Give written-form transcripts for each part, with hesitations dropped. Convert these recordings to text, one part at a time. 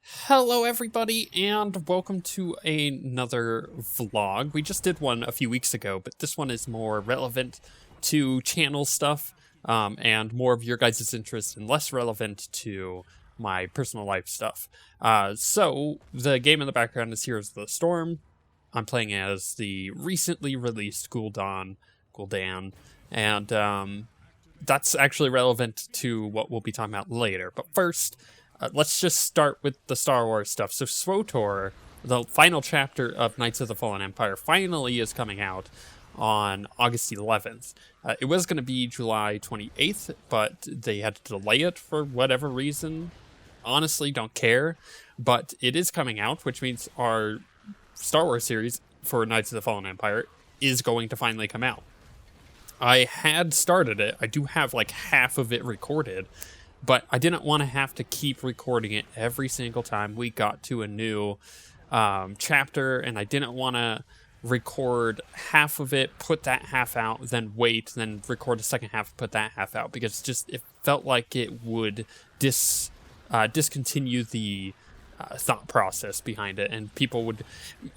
Hello everybody and welcome to another vlog. We just did one a few weeks ago, but this one is more relevant to channel stuff and more of your guys' interest and less relevant to my personal life stuff. So the game in the background is Heroes of the Storm. I'm playing as the recently released Gul'dan, and that's actually relevant to what we'll be talking about later. But first, let's just start with the Star Wars stuff. So SWTOR, the final chapter of Knights of the Fallen Empire, finally is coming out on August 11th. It was going to be July 28th, but they had to delay it for whatever reason. Honestly, don't care. But it is coming out, which means our Star Wars series for Knights of the Fallen Empire is going to finally come out. I had started it. I do have like half of it recorded, but I didn't want to have to keep recording it every single time we got to a new chapter, and I didn't want to record half of it, put that half out, then wait, then record the second half, put that half out, because it felt like it would discontinue the thought process behind it, and people would,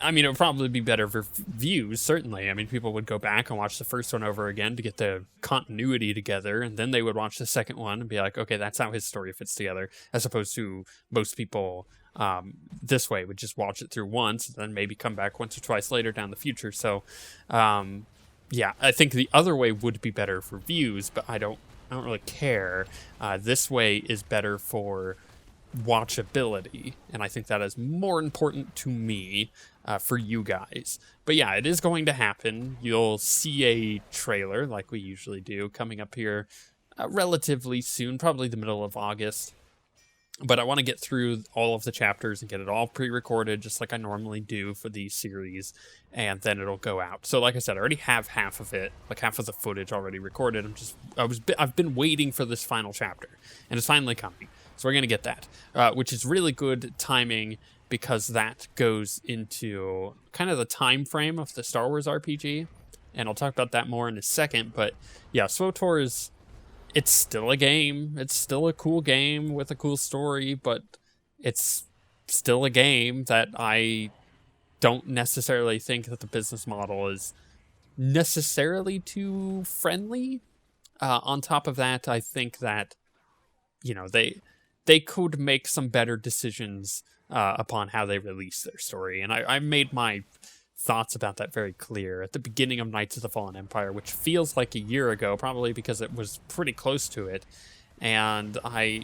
it would probably be better for views, certainly. People would go back and watch the first one over again to get the continuity together, and then they would watch the second one and be like, okay, that's how his story fits together, as opposed to most people this way would just watch it through once, and then maybe come back once or twice later down the future. So yeah, I think the other way would be better for views, but I don't really care. This way is better for watchability, and I think that is more important to me for you guys. But yeah, it is going to happen. You'll see a trailer like we usually do coming up here relatively soon, probably the middle of August. But I want to get through all of the chapters and get it all pre-recorded just like I normally do for these series, and then it'll go out. So like I said, I already have half of it, like half of the footage already recorded. I've been waiting for this final chapter, and it's finally coming. So we're going to get that, which is really good timing, because that goes into kind of the time frame of the Star Wars RPG, and I'll talk about that more in a second. But yeah, SWTOR it's still a game. It's still a cool game with a cool story, but it's still a game that I don't necessarily think that the business model is necessarily too friendly. On top of that, I think that, they could make some better decisions upon how they release their story. And I made my thoughts about that very clear at the beginning of Knights of the Fallen Empire, which feels like a year ago, probably because it was pretty close to it. And I've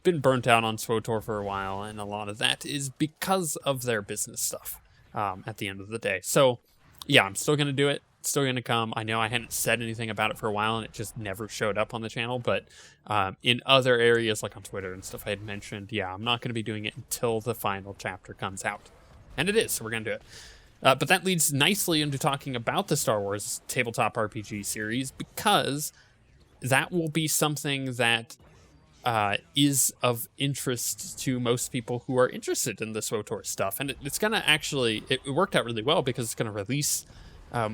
been burnt out on SWTOR for a while, and a lot of that is because of their business stuff at the end of the day. So yeah, I'm still going to do it. It's still going to come. I know I hadn't said anything about it for a while, and it just never showed up on the channel. But in other areas, like on Twitter and stuff I had mentioned, yeah, I'm not going to be doing it until the final chapter comes out. And it is, so we're going to do it. But that leads nicely into talking about the Star Wars tabletop RPG series, because that will be something that is of interest to most people who are interested in the SWTOR stuff. And it's going to actually, it worked out really well, because it's going to release all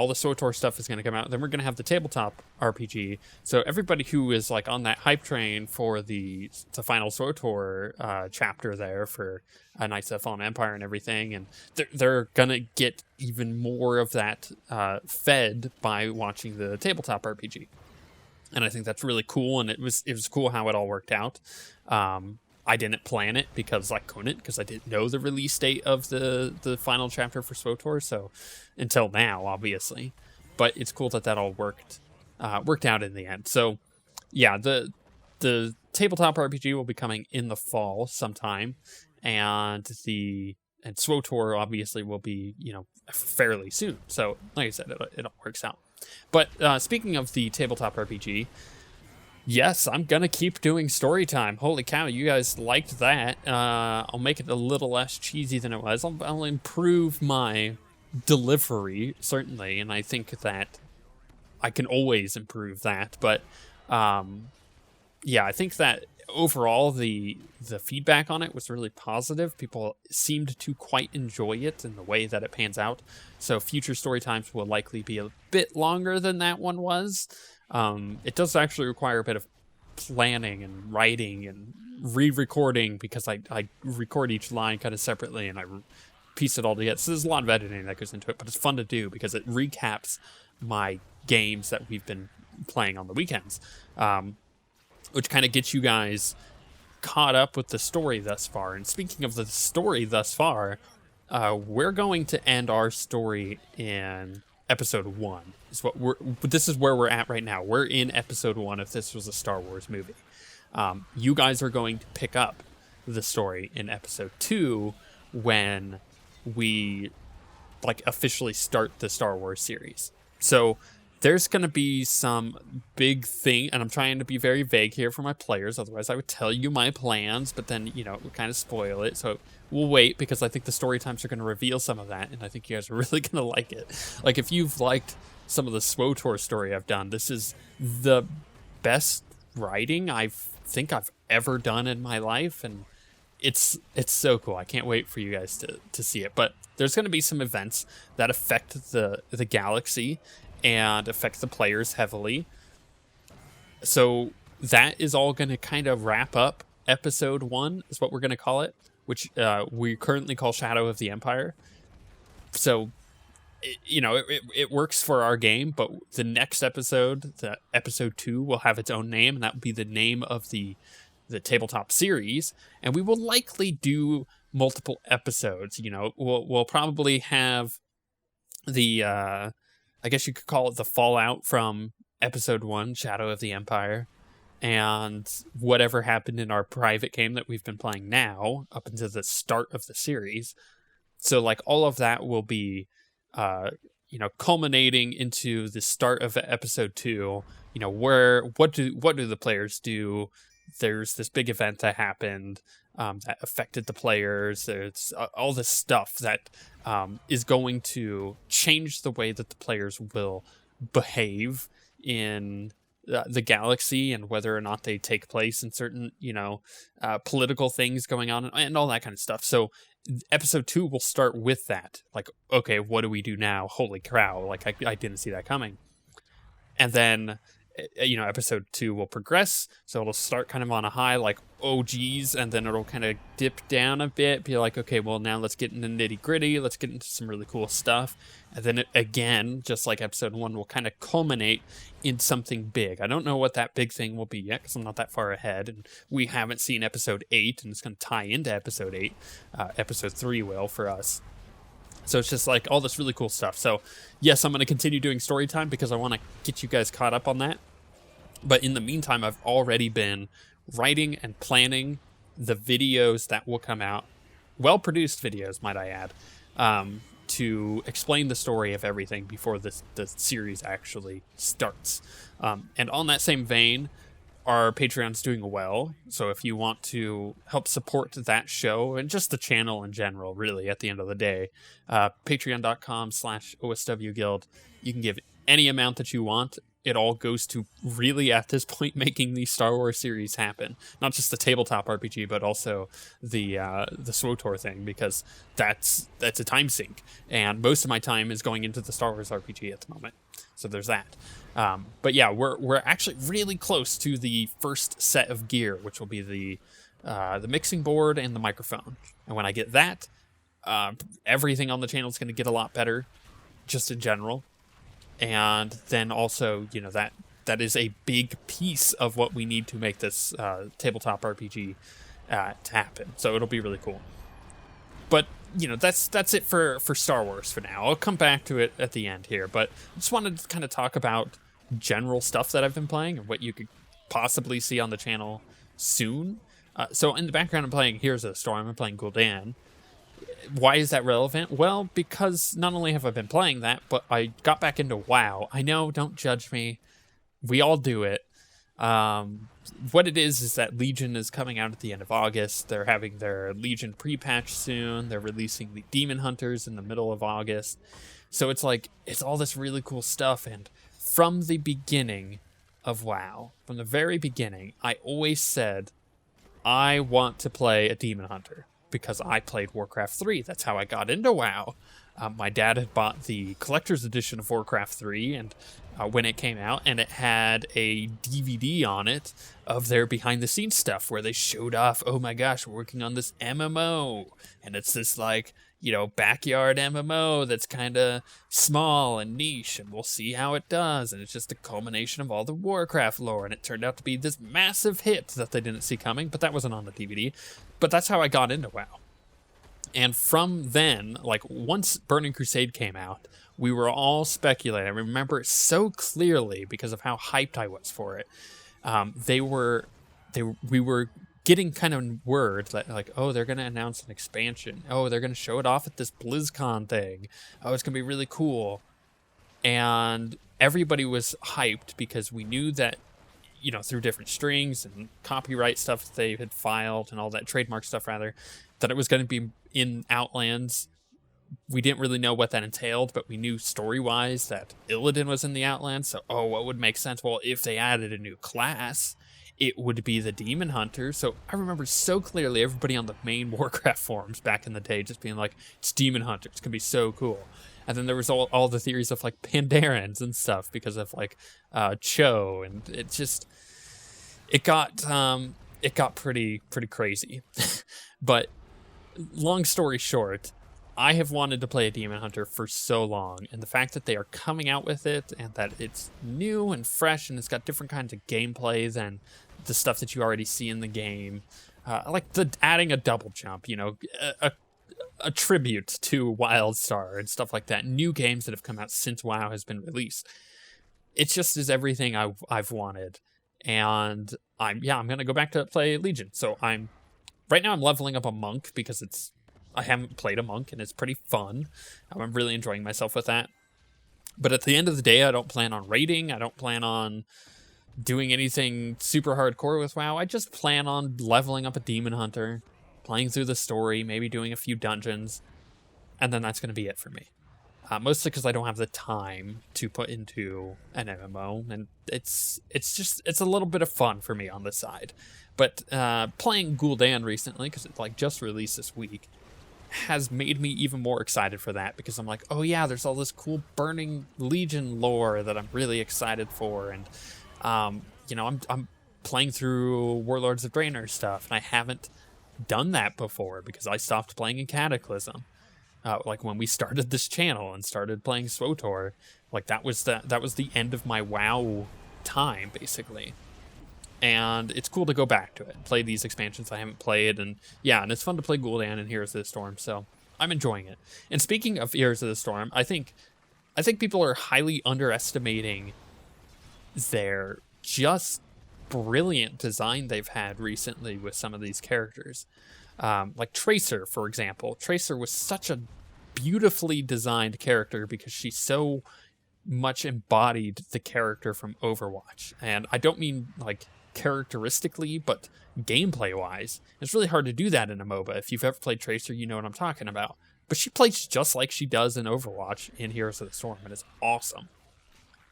the SWTOR stuff is going to come out. Then we're going to have the tabletop RPG. So everybody who is like on that hype train for the final SWTOR chapter there for Knights of the Fallen Empire and everything, and they're going to get even more of that fed by watching the tabletop RPG. And I think that's really cool, and it was cool how it all worked out. I didn't plan it because I couldn't, because I didn't know the release date of the final chapter for SWTOR, so until now, obviously. But it's cool that all worked out in the end. So yeah, the tabletop RPG will be coming in the fall sometime, and SWTOR obviously will be fairly soon. So like I said, it all works out. But speaking of the tabletop RPG, yes, I'm going to keep doing story time. Holy cow, you guys liked that. I'll make it a little less cheesy than it was. I'll improve my delivery, certainly, and I think that I can always improve that. But yeah, I think that overall, the feedback on it was really positive. People seemed to quite enjoy it in the way that it pans out. So future story times will likely be a bit longer than that one was. It does actually require a bit of planning and writing and re-recording, because I record each line kind of separately and I piece it all together. So there's a lot of editing that goes into it, but it's fun to do because it recaps my games that we've been playing on the weekends, which kind of gets you guys caught up with the story thus far. And speaking of the story thus far, we're going to end our story in episode 1. This is where we're at right now. We're in episode 1 if this was a Star Wars movie. You guys are going to pick up the story in episode 2 when we officially start the Star Wars series. So there's going to be some big thing, and I'm trying to be very vague here for my players, otherwise I would tell you my plans, but then, it would kind of spoil it. So we'll wait, because I think the story times are going to reveal some of that, and I think you guys are really going to like it. If you've liked some of the SWTOR story I've done, this is the best writing I think I've ever done in my life, and it's so cool. I can't wait for you guys to see it. But there's going to be some events that affect the galaxy and affect the players heavily. So that is all going to kind of wrap up episode 1, is what we're going to call it, which we currently call Shadow of the Empire. So, it works for our game, but the next episode, the episode 2, will have its own name, and that will be the name of the tabletop series. And we will likely do multiple episodes. We'll probably have the I guess you could call it the fallout from episode 1, Shadow of the Empire, and whatever happened in our private game that we've been playing now up until the start of the series. So all of that will be culminating into the start of episode 2. What do the players do? There's this big event that happened that affected the players. There's all this stuff that is going to change the way that the players will behave in the galaxy, and whether or not they take place in certain, political things going on, and all that kind of stuff. So episode 2 will start with that. Okay, what do we do now? Holy cow. I didn't see that coming. And then, episode 2 will progress. So it'll start kind of on a high, oh geez, and then it'll kind of dip down a bit, be okay, well, now let's get into nitty gritty. Let's get into some really cool stuff. And then again, just like episode 1, will kind of culminate in something big. I don't know what that big thing will be yet, because I'm not that far ahead, and we haven't seen episode 8, and it's going to tie into episode 8. Episode 3 will for us. So it's just all this really cool stuff. So yes, I'm going to continue doing story time because I want to get you guys caught up on that. But in the meantime, I've already been writing and planning the videos that will come out, well-produced videos, might I add, to explain the story of everything before the series actually starts. And on that same vein, our Patreon's doing well, so if you want to help support that show, and just the channel in general, really, at the end of the day, patreon.com/OSWguild, you can give any amount that you want. It all goes to really, at this point, making the Star Wars series happen. Not just the tabletop RPG, but also the SWTOR thing, because that's a time sink. And most of my time is going into the Star Wars RPG at the moment. So there's that. But yeah, we're actually really close to the first set of gear, which will be the mixing board and the microphone. And when I get that, everything on the channel is going to get a lot better, just in general. And then also, that is a big piece of what we need to make this tabletop RPG to happen. So it'll be really cool. But, that's it for Star Wars for now. I'll come back to it at the end here. But I just wanted to kind of talk about general stuff that I've been playing and what you could possibly see on the channel soon. So in the background, I'm playing Heroes of the Storm. I'm playing Gul'dan. Why is that relevant? Well, because not only have I been playing that, but I got back into WoW. I know, don't judge me. We all do it. What it is that Legion is coming out at the end of August. They're having their Legion pre-patch soon. They're releasing the Demon Hunters in the middle of August. So it's all this really cool stuff. And from the beginning of WoW, from the very beginning, I always said I want to play a Demon Hunter because I played Warcraft 3. That's how I got into WoW. My dad had bought the collector's edition of Warcraft 3 and when it came out, and it had a DVD on it of their behind-the-scenes stuff where they showed off, oh my gosh, we're working on this MMO, and it's this, like, you know, backyard MMO that's kind of small and niche, and we'll see how it does, and it's just a culmination of all the Warcraft lore, and it turned out to be this massive hit that they didn't see coming, but that wasn't on the DVD. But that's how I got into WoW. And from then, like, once Burning Crusade came out, we were all speculating. I remember it so clearly because of how hyped I was for it. We were getting kind of word that, like, oh, they're going to announce an expansion. Oh, they're going to show it off at this BlizzCon thing. Oh, it's going to be really cool. And everybody was hyped because we knew that, you know, through different strings and copyright stuff that they had filed and all that trademark stuff, rather, that it was going to be in Outlands. We didn't really know what that entailed, but we knew story-wise that Illidan was in the Outlands. So, oh, what would make sense? Well, if they added a new class, it would be the Demon Hunter. So I remember so clearly everybody on the main Warcraft forums back in the day just being like, it's Demon Hunter. It's going to be so cool. And then there was all the theories of, like, Pandarans and stuff because of, like, Cho. And it just... It got pretty crazy. But long story short, I have wanted to play a Demon Hunter for so long, and the fact that they are coming out with it and that it's new and fresh and it's got different kinds of gameplay than the stuff that you already see in the game, like adding a double jump, you know, a tribute to WildStar and stuff like that, new games that have come out since WoW has been released. It just is everything I've wanted, and I'm gonna go back to play Legion. So right now I'm leveling up a monk because I haven't played a monk, and it's pretty fun. I'm really enjoying myself with that. But at the end of the day, I don't plan on raiding. I don't plan on doing anything super hardcore with WoW. I just plan on leveling up a Demon Hunter, playing through the story, maybe doing a few dungeons, and then that's going to be it for me. Mostly because I don't have the time to put into an MMO, and it's a little bit of fun for me on the side. But playing Gul'dan recently, because it, like, just released this week, has made me even more excited for that, because I'm like, oh yeah, there's all this cool Burning Legion lore that I'm really excited for, and you know, I'm playing through Warlords of Draenor stuff, and I haven't done that before because I stopped playing in Cataclysm. Like when we started this channel and started playing SWTOR, like that was the end of my WoW time, basically. And it's cool to go back to it, play these expansions I haven't played, and yeah, and it's fun to play Gul'dan and Heroes of the Storm, so I'm enjoying it. And speaking of Heroes of the Storm, I think people are highly underestimating their just brilliant design they've had recently with some of these characters. Like Tracer, for example. Tracer was such a beautifully designed character because she so much embodied the character from Overwatch. And I don't mean, like, characteristically, but gameplay-wise. It's really hard to do that in a MOBA. If you've ever played Tracer, you know what I'm talking about. But she plays just like she does in Overwatch in Heroes of the Storm, and it's awesome.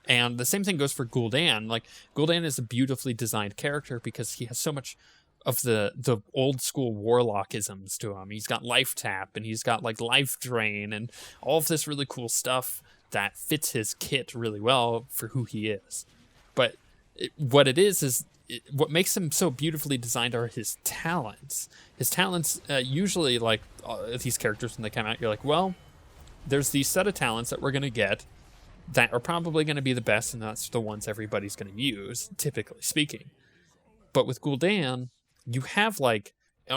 And the same thing goes for Gul'dan. Like, Gul'dan is a beautifully designed character because he has so much of the old school warlockisms to him. He's got life tap, and he's got, like, life drain, and all of this really cool stuff that fits his kit really well for who he is. But what makes him so beautifully designed are his talents. His talents, usually, like, these characters when they come out, you're like, well, there's these set of talents that we're going to get that are probably going to be the best, and that's the ones everybody's going to use, typically speaking. But with Gul'dan, you have, like,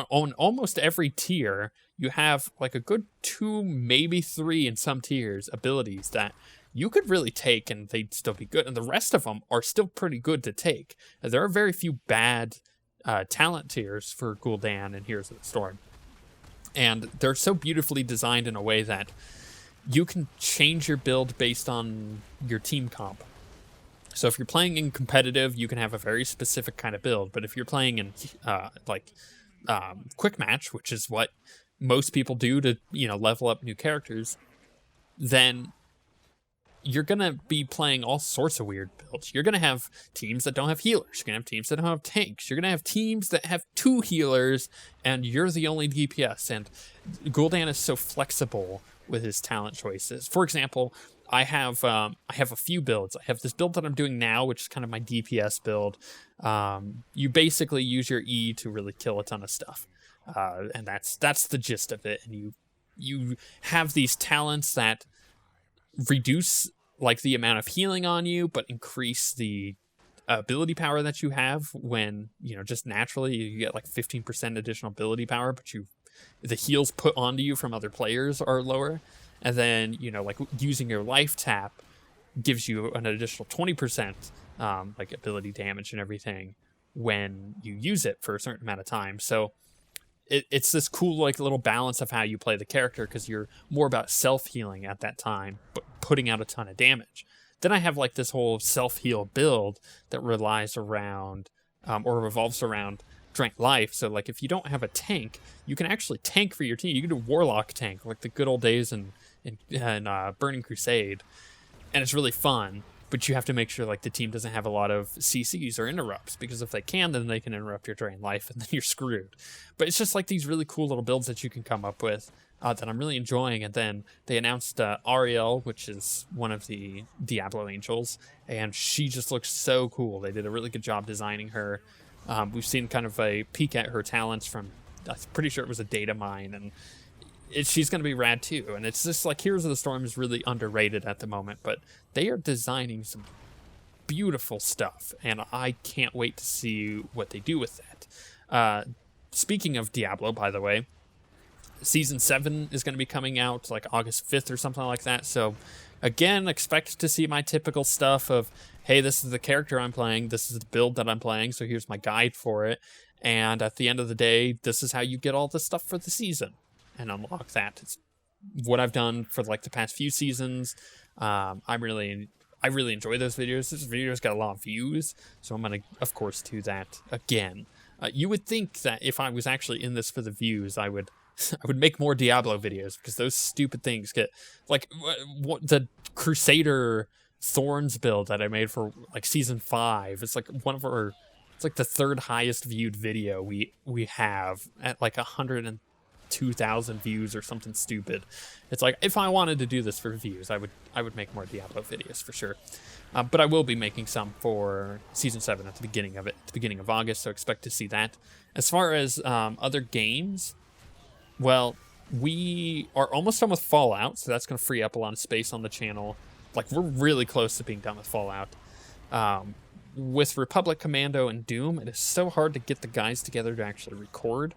on almost every tier, you have, like, a good 2, maybe 3 in some tiers, abilities that you could really take and they'd still be good. And the rest of them are still pretty good to take. There are very few bad talent tiers for Gul'dan and Heroes of the Storm. And they're so beautifully designed in a way that you can change your build based on your team comp. So if you're playing in competitive, you can have a very specific kind of build. But if you're playing in quick match, which is what most people do to, you know, level up new characters, then you're going to be playing all sorts of weird builds. You're going to have teams that don't have healers. You're going to have teams that don't have tanks. You're going to have teams that have 2 healers, and you're the only DPS. And Gul'dan is so flexible with his talent choices. For example, I have a few builds. I have this build that I'm doing now, which is kind of my DPS build. You basically use your E to really kill a ton of stuff. And that's the gist of it. And you have these talents that reduce like the amount of healing on you, but increase the ability power that you have when, just naturally you get like 15% additional ability power, but the heals put onto you from other players are lower. And then, like using your life tap gives you an additional 20% like ability damage and everything when you use it for a certain amount of time. So it's this cool like little balance of how you play the character, because you're more about self-healing at that time, but putting out a ton of damage. Then I have like this whole self-heal build that relies around or revolves around Drink Life. So like if you don't have a tank, you can actually tank for your team. You can do Warlock tank like the good old days in Burning Crusade, and it's really fun. But you have to make sure like the team doesn't have a lot of CCs or interrupts, because if they can, then they can interrupt your Drain Life and then you're screwed. But it's just like these really cool little builds that you can come up with that I'm really enjoying. And then they announced Ariel, which is one of the Diablo Angels, and she just looks so cool. They did a really good job designing her. We've seen kind of a peek at her talents from, I'm pretty sure it was a data mine, and she's going to be rad too. And it's just like Heroes of the Storm is really underrated at the moment, but they are designing some beautiful stuff, and I can't wait to see what they do with that. Speaking of Diablo, by the way, Season 7 is going to be coming out like August 5th or something like that. So again, expect to see my typical stuff of, hey, this is the character I'm playing, this is the build that I'm playing, so here's my guide for it. And at the end of the day, this is how you get all the stuff for the season and unlock that. It's what I've done for like the past few seasons. I really enjoy those videos. This video's got a lot of views, so I'm gonna, of course, do that again. You would think that if I was actually in this for the views, I would make more Diablo videos, because those stupid things get like what the Crusader Thorns build that I made for like season 5. It's like it's like the 3rd highest viewed video we have at like 102,000 views or something stupid. It's like, if I wanted to do this for views, I would make more Diablo videos for sure. But I will be making some for season 7 at the beginning of August, so expect to see that. As far as other games, well, we are almost done with Fallout, so that's going to free up a lot of space on the channel. Like, we're really close to being done with Fallout. With Republic Commando and Doom, it is so hard to get the guys together to actually record.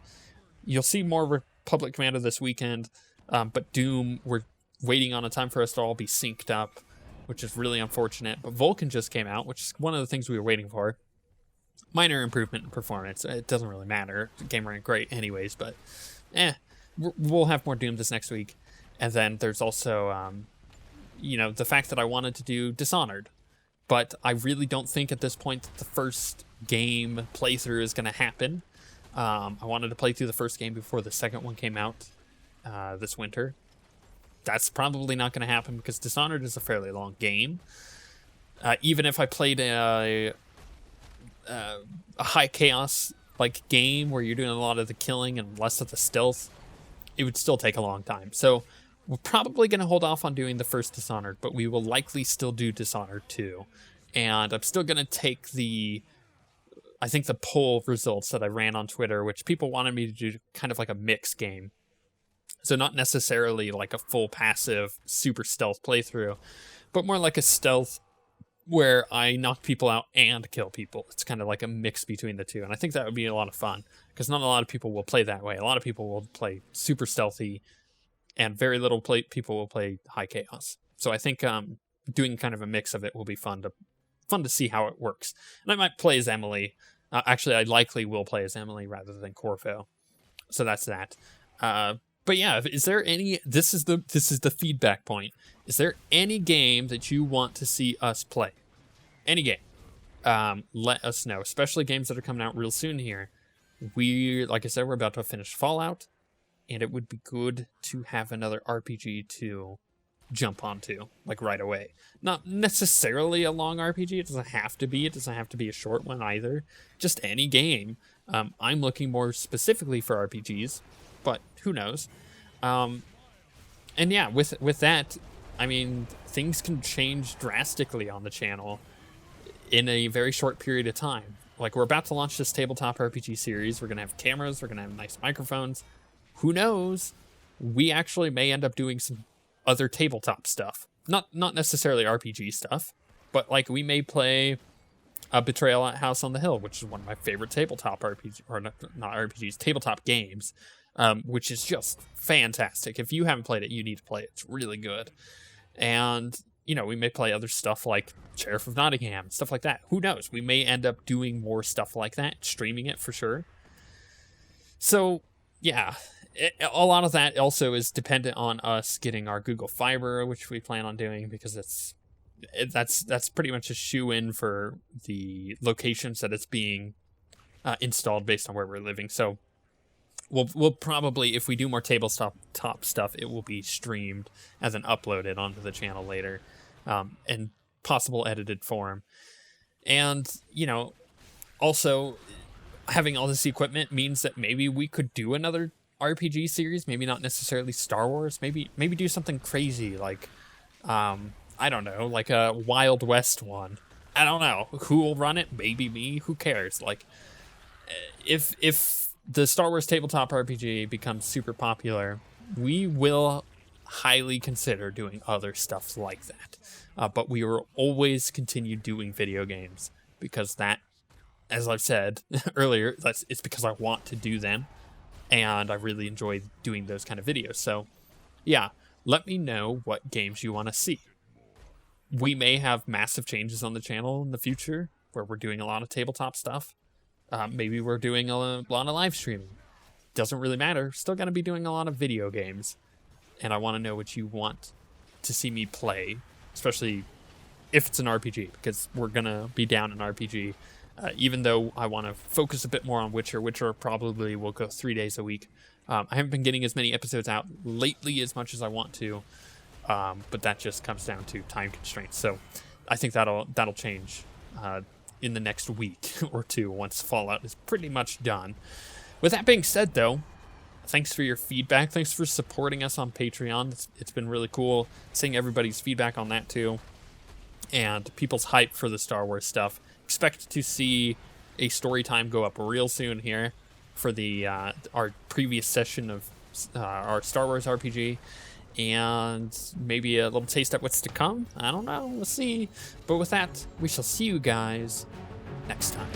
You'll see more Republic Commando this weekend, but Doom, we're waiting on a time for us to all be synced up, which is really unfortunate. But Vulcan just came out, which is one of the things we were waiting for. Minor improvement in performance. It doesn't really matter. The game ran great anyways, but we'll have more Doom this next week. And then there's also, the fact that I wanted to do Dishonored. But I really don't think at this point that the first game playthrough is going to happen. I wanted to play through the first game before the second one came out this winter. That's probably not going to happen, because Dishonored is a fairly long game. Even if I played a high chaos like game where you're doing a lot of the killing and less of the stealth, it would still take a long time. So we're probably going to hold off on doing the first Dishonored, but we will likely still do Dishonored 2. And I'm still going to take the poll results that I ran on Twitter, which people wanted me to do kind of like a mixed game. So not necessarily like a full passive super stealth playthrough, but more like a stealth where I knock people out and kill people. It's kind of like a mix between the two. And I think that would be a lot of fun, because not a lot of people will play that way. A lot of people will play super stealthy, and very little people will play high chaos. So I think doing kind of a mix of it will be fun to see how it works. And I might play as Emily. Actually, I likely will play as Emily rather than Corvo. So that's that. But yeah, is there any? This is the feedback point. Is there any game that you want to see us play? Any game? Let us know. Especially games that are coming out real soon here. Like I said, we're about to finish Fallout, and it would be good to have another RPG to jump onto, like, right away. Not necessarily a long RPG. It doesn't have to be. It doesn't have to be a short one either. Just any game. I'm looking more specifically for RPGs, but who knows? And yeah, with that, I mean, things can change drastically on the channel in a very short period of time. Like, we're about to launch this tabletop RPG series. We're going to have cameras. We're going to have nice microphones. Who knows? We actually may end up doing some other tabletop stuff. Not necessarily RPG stuff, but, like, we may play a Betrayal at House on the Hill, which is one of my favorite tabletop RPGs, or not RPGs, tabletop games, which is just fantastic. If you haven't played it, you need to play it. It's really good. And, you know, we may play other stuff like Sheriff of Nottingham, stuff like that. Who knows? We may end up doing more stuff like that, streaming it for sure. So, yeah, a lot of that also is dependent on us getting our Google Fiber, which we plan on doing, because that's pretty much a shoe-in for the locations that it's being installed based on where we're living. So we'll probably, if we do more tabletop stuff, it will be streamed as an uploaded onto the channel later, in possible edited form. And, you know, also having all this equipment means that maybe we could do another RPG series, maybe not necessarily Star Wars, maybe do something crazy like, I don't know, like a Wild West one. I don't know who will run it. Maybe me. Who cares? Like, if the Star Wars tabletop RPG becomes super popular, we will highly consider doing other stuff like that. But we will always continue doing video games, because that, as I've said earlier, it's because I want to do them, and I really enjoy doing those kind of videos. So, yeah, let me know what games you want to see. We may have massive changes on the channel in the future, where we're doing a lot of tabletop stuff. Maybe we're doing a lot of live streaming. Doesn't really matter. Still going to be doing a lot of video games. And I want to know what you want to see me play, especially if it's an RPG, because we're going to be down an RPG. Even though I want to focus a bit more on Witcher. Witcher probably will go 3 days a week. I haven't been getting as many episodes out lately as much as I want to. But that just comes down to time constraints. So I think that'll change in the next week or two, once Fallout is pretty much done. With that being said, though, thanks for your feedback. Thanks for supporting us on Patreon. It's been really cool seeing everybody's feedback on that too, and people's hype for the Star Wars stuff. Expect to see a story time go up real soon here for the our previous session of our Star Wars RPG. And maybe a little taste at what's to come. I don't know. We'll see. But with that, we shall see you guys next time.